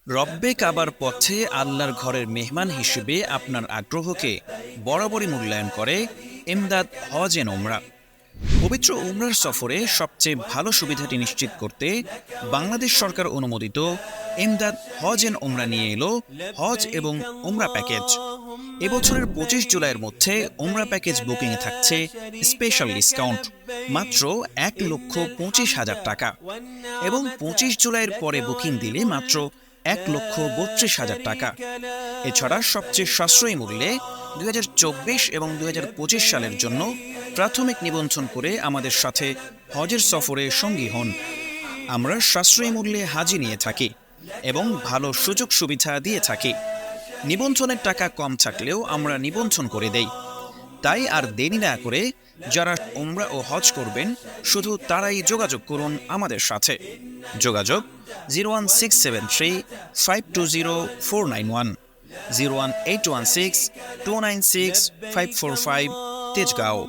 রব্বে কাবার পথে আল্লাহর ঘরের মেহমান হিসেবে আপনার আগ্রহকে বরাবরই মূল্যায়ন করে এমদাদ হজ এন্ড ওমরা। পবিত্র উমরার সফরে সবচেয়ে ভালো সুবিধাটি নিশ্চিত করতে বাংলাদেশ সরকার অনুমোদিত এমদাদ হজ এন্ড ওমরা নিয়ে এলো হজ এবং ওমরা প্যাকেজ। এবছরের ২৫ জুলাইয়ের মধ্যে ওমরা প্যাকেজ বুকিংয়ে থাকছে স্পেশাল ডিসকাউন্ট মাত্র ১,২৫,০০০ টাকা, এবং ২৫ জুলাইয়ের পরে বুকিং দিলে মাত্র ১,৩২,০০০ টাকা। এছাড়া সবচেয়ে সাশ্রয়ী মূল্যে ২০২৪ এবং ২০২৫ সালের জন্য প্রাথমিক নিবন্ধন করে আমাদের সাথে হজের সফরে সঙ্গী হন। আমরা সাশ্রয়ী মূল্যে হাজি নিয়ে থাকি এবং ভালো সুযোগ সুবিধা দিয়ে থাকি। নিবন্ধনের টাকা কম থাকলেও আমরা নিবন্ধন করে দেই। তাই আর দেরি না করে যারা উমরা ও হজ করবেন শুধু তারাই যোগাযোগ করুন আমাদের সাথে। যোগাযোগ 01673520491, 01816296545, তেজগাঁও।